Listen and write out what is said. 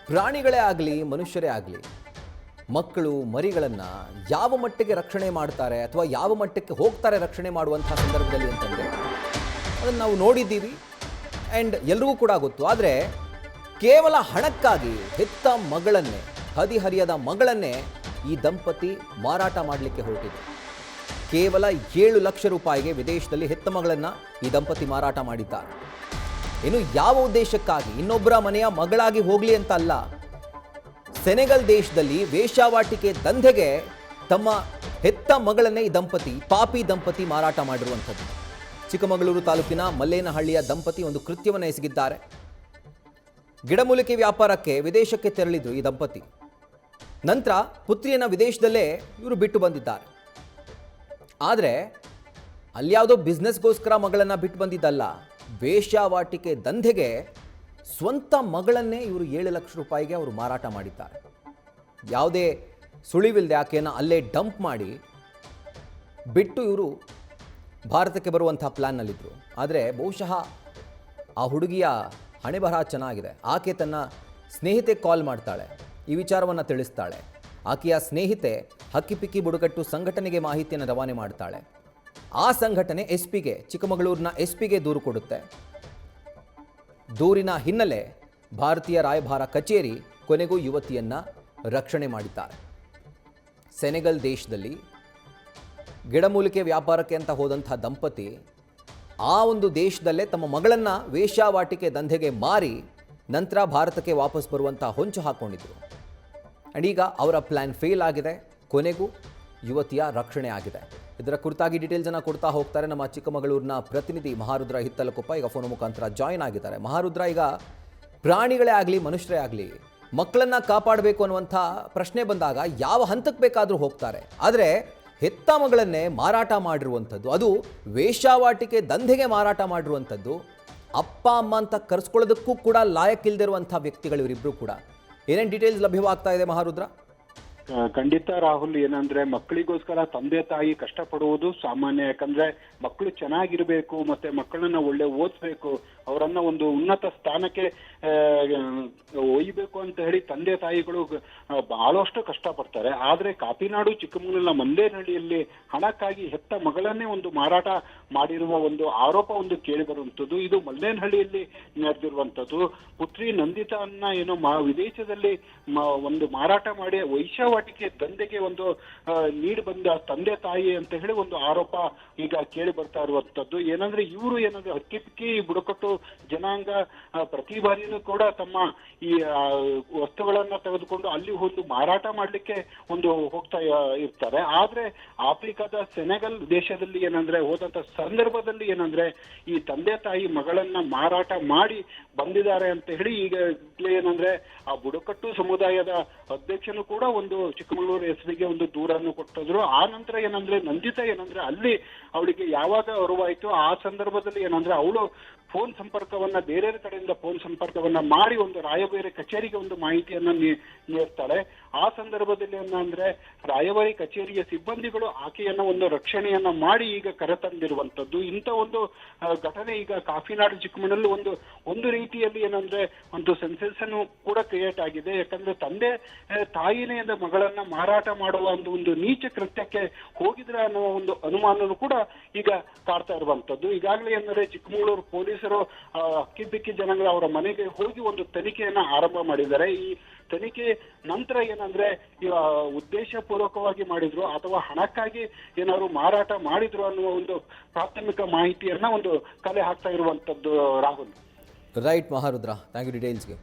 ಪ್ರಾಣಿಗಳೇ ಆಗಲಿ ಮನುಷ್ಯರೇ ಆಗಲಿ ಮಕ್ಕಳು ಮರಿಗಳನ್ನು ಯಾವ ಮಟ್ಟಿಗೆ ರಕ್ಷಣೆ ಮಾಡ್ತಾರೆ ಅಥವಾ ಯಾವ ಮಟ್ಟಕ್ಕೆ ಹೋಗ್ತಾರೆ ರಕ್ಷಣೆ ಮಾಡುವಂಥ ಸಂದರ್ಭದಲ್ಲಿ ಅಂತಂದರೆ ಅದನ್ನು ನಾವು ನೋಡಿದ್ದೀವಿ ಆ್ಯಂಡ್ ಎಲ್ರಿಗೂ ಕೂಡ ಗೊತ್ತು. ಆದರೆ ಕೇವಲ ಹಣಕ್ಕಾಗಿ ಹೆತ್ತ ಮಗಳನ್ನೇ, ಹದಿಹರಿಯದ ಮಗಳನ್ನೇ ಈ ದಂಪತಿ ಮಾರಾಟ ಮಾಡಲಿಕ್ಕೆ ಹೊರಟಿದೆ. ಕೇವಲ 7 ಲಕ್ಷ ರೂಪಾಯಿಗೆ ವಿದೇಶದಲ್ಲಿ ಹೆತ್ತ ಮಗಳನ್ನು ಈ ದಂಪತಿ ಮಾರಾಟ ಮಾಡಿದ್ದಾರೆ. ಇನ್ನು ಯಾವ ಉದ್ದೇಶಕ್ಕಾಗಿ? ಇನ್ನೊಬ್ಬರ ಮನೆಯ ಮಗಳಾಗಿ ಹೋಗಲಿ ಅಂತ ಅಲ್ಲ. ಸೆನೆಗಲ್ ದೇಶದಲ್ಲಿ ವೇಶ್ಯಾವಾಟಿಕೆ ದಂಧೆಗೆ ತಮ್ಮ ಹೆತ್ತ ಮಗಳನ್ನೇ ಈ ದಂಪತಿ, ಪಾಪಿ ದಂಪತಿ ಮಾರಾಟ ಮಾಡಿರುವಂಥದ್ದು. ಚಿಕ್ಕಮಗಳೂರು ತಾಲೂಕಿನ ಮಲ್ಲೇನಹಳ್ಳಿಯ ದಂಪತಿ ಒಂದು ಕೃತ್ಯವನ್ನು ಎಸಗಿದ್ದಾರೆ. ಗಿಡಮೂಲಿಕೆ ವ್ಯಾಪಾರಕ್ಕೆ ವಿದೇಶಕ್ಕೆ ತೆರಳಿದ್ರು ಈ ದಂಪತಿ. ನಂತರ ಪುತ್ರಿಯನ್ನು ವಿದೇಶದಲ್ಲೇ ಇವರು ಬಿಟ್ಟು ಬಂದಿದ್ದಾರೆ. ಆದರೆ ಅಲ್ಯಾವುದೋ ಬಿಸ್ನೆಸ್ಗೋಸ್ಕರ ಮಗಳನ್ನು ಬಿಟ್ಟು ಬಂದಿದ್ದಲ್ಲ, ವೇಶ್ಯಾವಾಟಿಕೆ ದಂಧೆಗೆ ಸ್ವಂತ ಮಗಳನ್ನೇ ಇವರು 7 ಲಕ್ಷ ರೂಪಾಯಿಗೆ ಅವರು ಮಾರಾಟ ಮಾಡಿದ್ದಾರೆ. ಯಾವುದೇ ಸುಳಿವಿಲ್ಲದೆ ಆಕೆಯನ್ನು ಅಲ್ಲೇ ಡಂಪ್ ಮಾಡಿ ಬಿಟ್ಟು ಇವರು ಭಾರತಕ್ಕೆ ಬರುವಂಥ ಪ್ಲ್ಯಾನ್ನಲ್ಲಿದ್ದರು. ಆದರೆ ಬಹುಶಃ ಆ ಹುಡುಗಿಯ ಹಣೆ ಬರಹ ಚೆನ್ನಾಗಿದೆ. ಆಕೆ ತನ್ನ ಸ್ನೇಹಿತೆ ಕಾಲ್ ಮಾಡ್ತಾಳೆ, ಈ ವಿಚಾರವನ್ನು ತಿಳಿಸ್ತಾಳೆ. ಆಕೆಯ ಸ್ನೇಹಿತೆ ಹಕ್ಕಿಪಿಕ್ಕಿ ಬುಡಕಟ್ಟು ಸಂಘಟನೆಗೆ ಮಾಹಿತಿಯನ್ನು ರವಾನೆ ಮಾಡ್ತಾಳೆ. ಆ ಸಂಘಟನೆ SP-ಗೆ, ಚಿಕ್ಕಮಗಳೂರಿನ SP-ಗೆ ದೂರು ಕೊಡುತ್ತೆ. ದೂರಿನ ಹಿನ್ನೆಲೆ ಭಾರತೀಯ ರಾಯಭಾರ ಕಚೇರಿ ಕೊನೆಗೂ ಯುವತಿಯನ್ನು ರಕ್ಷಣೆ ಮಾಡಿದ್ದಾರೆ. ಸೆನೆಗಲ್ ದೇಶದಲ್ಲಿ ಗಿಡಮೂಲಿಕೆ ವ್ಯಾಪಾರಕ್ಕೆ ಅಂತ ಹೋದಂಥ ದಂಪತಿ ಆ ಒಂದು ದೇಶದಲ್ಲೇ ತಮ್ಮ ಮಗಳನ್ನು ವೇಶ್ಯಾವಾಟಿಕೆ ದಂಧೆಗೆ ಮಾರಿ ನಂತರ ಭಾರತಕ್ಕೆ ವಾಪಸ್ ಬರುವಂಥ ಹೊಂಚು ಹಾಕ್ಕೊಂಡಿದ್ರು. ಆ್ಯಂಡ್ ಈಗ ಅವರ ಪ್ಲ್ಯಾನ್ ಫೇಲ್ ಆಗಿದೆ. ಕೊನೆಗೂ ಯುವತಿಯ ರಕ್ಷಣೆ ಆಗಿದೆ. ಇದರ ಕುರಿತಾಗಿ ಡೀಟೇಲ್ಸನ್ನು ಕೊಡ್ತಾ ಹೋಗ್ತಾರೆ ನಮ್ಮ ಚಿಕ್ಕಮಗಳೂರಿನ ಪ್ರತಿನಿಧಿ ಮಹಾರುದ್ರ ಹಿತ್ತಲಕೊಪ್ಪ. ಈಗ ಫೋನ್ ಮುಖಾಂತರ ಜಾಯಿನ್ ಆಗಿದ್ದಾರೆ. ಮಹಾರುದ್ರ, ಈಗ ಪ್ರಾಣಿಗಳೇ ಆಗಲಿ ಮನುಷ್ಯರೇ ಆಗಲಿ ಮಕ್ಕಳನ್ನು ಕಾಪಾಡಬೇಕು ಅನ್ನುವಂಥ ಪ್ರಶ್ನೆ ಬಂದಾಗ ಯಾವ ಹಂತಕ್ಕೆ ಬೇಕಾದರೂ ಹೋಗ್ತಾರೆ. ಆದರೆ ಹೆತ್ತ ಮಗಳನ್ನೇ ಮಾರಾಟ ಮಾಡಿರುವಂಥದ್ದು, ಅದು ವೇಶ್ಯಾವಾಟಿಕೆ ದಂಧೆಗೆ ಮಾರಾಟ ಮಾಡಿರುವಂಥದ್ದು, ಅಪ್ಪ ಅಮ್ಮ ಅಂತ ಕರೆಸ್ಕೊಳ್ಳೋದಕ್ಕೂ ಕೂಡ ಲಾಯಕ್ಕಿಲ್ದಿರುವಂಥ ವ್ಯಕ್ತಿಗಳು ಇವರಿಬ್ಬರು ಕೂಡ. ಏನೇನು ಡೀಟೇಲ್ಸ್ ಲಭ್ಯವಾಗ್ತಾ ಇದೆ ಮಹಾರುದ್ರ? ಖಂಡಿತ ರಾಹುಲ್, ಏನಂದ್ರೆ ಮಕ್ಕಳಿಗೋಸ್ಕರ ತಂದೆ ತಾಯಿ ಕಷ್ಟಪಡುವುದು ಸಾಮಾನ್ಯ. ಯಾಕಂದ್ರೆ ಮಕ್ಕಳು ಚೆನ್ನಾಗಿರ್ಬೇಕು, ಮತ್ತೆ ಮಕ್ಕಳನ್ನ ಒಳ್ಳೆ ಓದಿಸ್ಬೇಕು, ಅವರನ್ನ ಒಂದು ಉನ್ನತ ಸ್ಥಾನಕ್ಕೆ ಒಯ್ಯಬೇಕು ಅಂತ ಹೇಳಿ ತಂದೆ ತಾಯಿಗಳು ಬಹಳಷ್ಟು ಕಷ್ಟಪಡ್ತಾರೆ. ಆದ್ರೆ ಕಾಪಿನಾಡು ಚಿಕ್ಕಮಗಳೂರಿನ ಮಲ್ಲೇನಹಳ್ಳಿಯಲ್ಲಿ ಹಣಕ್ಕಾಗಿ ಹೆತ್ತ ಮಗಳನ್ನೇ ಒಂದು ಮಾರಾಟ ಮಾಡಿರುವ ಒಂದು ಆರೋಪ ಒಂದು ಕೇಳಿ ಬರುವಂತದ್ದು. ಇದು ಮಲ್ಲೇನಹಳ್ಳಿಯಲ್ಲಿ ನಡೆದಿರುವಂತದ್ದು. ಪುತ್ರಿ ನಂದಿತಾನ್ನ ಏನೋ ವಿದೇಶದಲ್ಲಿ ಒಂದು ಮಾರಾಟ ಮಾಡಿ ವೈಶ್ಯಾವಾಟಿಕೆ ದಂಧೆಗೆ ಒಂದು ನೀಡಿ ಬಂದ ತಂದೆ ತಾಯಿ ಅಂತ ಹೇಳಿ ಒಂದು ಆರೋಪ ಈಗ ಕೇಳಿ ಬರ್ತಾ ಇರುವಂತದ್ದು. ಏನಂದ್ರೆ ಇವರು ಏನಂದ್ರೆ ಹಕ್ಕಿಪಿಕ್ಕಿ ಬುಡಕಟ್ಟು ಜನಾಂಗ ಪ್ರತಿ ಬಾರಿನೂ ಕೂಡ ತಮ್ಮ ಈ ವಸ್ತುಗಳನ್ನ ತೆಗೆದುಕೊಂಡು ಅಲ್ಲಿ ಒಂದು ಮಾರಾಟ ಮಾಡ್ಲಿಕ್ಕೆ ಒಂದು ಹೋಗ್ತಾ ಇರ್ತಾರೆ. ಆದ್ರೆ ಆಫ್ರಿಕಾದ ಸೆನೆಗಲ್ ದೇಶದಲ್ಲಿ ಏನಂದ್ರೆ ಹೋದಂತ ಸಂದರ್ಭದಲ್ಲಿ ಏನಂದ್ರೆ ಈ ತಂದೆ ತಾಯಿ ಮಗಳನ್ನ ಮಾರಾಟ ಮಾಡಿ ಬಂದಿದ್ದಾರೆ ಅಂತ ಹೇಳಿ ಈಗ ಏನಂದ್ರೆ ಆ ಬುಡಕಟ್ಟು ಸಮುದಾಯದ ಅಧ್ಯಕ್ಷನು ಕೂಡ ಒಂದು ಚಿಕ್ಕಮಗಳೂರು SP-ಗೆ ಒಂದು ದೂರನ್ನು ಕೊಟ್ಟಿದ್ರು. ಆ ನಂತರ ಏನಂದ್ರೆ ನಂದಿತಾ ಏನಂದ್ರೆ ಅಲ್ಲಿ ಅವಳಿಗೆ ಯಾವಾಗ ಅರಿವಾಯ್ತು ಆ ಸಂದರ್ಭದಲ್ಲಿ ಏನಂದ್ರೆ ಅವಳು ಫೋನ್ ಸಂಪರ್ಕವನ್ನ ಬೇರೆ ಕಡೆಯಿಂದ ಫೋನ್ ಸಂಪರ್ಕವನ್ನ ಮಾಡಿ ಒಂದು ರಾಯಭಾರಿ ಕಚೇರಿಗೆ ಒಂದು ಮಾಹಿತಿಯನ್ನ ನೀಡ್ತಾಳೆ. ಆ ಸಂದರ್ಭದಲ್ಲಿ ಏನಂದ್ರೆ ರಾಯಭಾರಿ ಕಚೇರಿಯ ಸಿಬ್ಬಂದಿಗಳು ಆಕೆಯನ್ನ ಒಂದು ರಕ್ಷಣೆಯನ್ನ ಮಾಡಿ ಈಗ ಕರೆತಂದಿರುವಂತದ್ದು. ಇಂಥ ಒಂದು ಘಟನೆ ಈಗ ಕಾಫಿನಾಡು ಚಿಕ್ಕಮಗಳೂರಲ್ಲಿ ಒಂದು ರೀತಿಯಲ್ಲಿ ಏನಂದ್ರೆ ಒಂದು ಸೆನ್ಸೇಷನ್ ಕೂಡ ಕ್ರಿಯೇಟ್ ಆಗಿದೆ. ಯಾಕಂದ್ರೆ ತಂದೆ ತಾಯಿನೇ ಮಗಳನ್ನ ಮಾರಾಟ ಮಾಡುವ ಒಂದು ನೀಚ ಕೃತ್ಯಕ್ಕೆ ಹೋಗಿದ್ರೆ ಅನ್ನೋ ಒಂದು ಅನುಮಾನನೂ ಕೂಡ ಈಗ ಕಾಡ್ತಾ ಇರುವಂತದ್ದು. ಈಗಾಗಲೇ ಏನಂದ್ರೆ ಚಿಕ್ಕಮಗಳೂರು ಪೊಲೀಸರು ಹಕ್ಕಿಬಿಕ್ಕಿ ಜನಾಂಗ ಅವರ ಮನೆಗೆ ಹೋಗಿ ಒಂದು ತನಿಖೆಯನ್ನ ಆರಂಭ ಮಾಡಿದ್ದಾರೆ. ಈ ತನಿಖೆ ನಂತರ ಏನಂದ್ರೆ ಉದ್ದೇಶ ಪೂರ್ವಕವಾಗಿ ಮಾಡಿದ್ರು ಅಥವಾ ಹಣಕ್ಕಾಗಿ ಏನಾದ್ರು ಮಾರಾಟ ಮಾಡಿದ್ರು ಅನ್ನುವ ಒಂದು ಪ್ರಾಥಮಿಕ ಮಾಹಿತಿಯನ್ನ ಒಂದು ಕಲೆ ಹಾಕ್ತಾ ಇರುವಂತದ್ದು Rahul. Right Maharudra, thank you ಡೀಟೇಲ್ಸ್ಗೆ.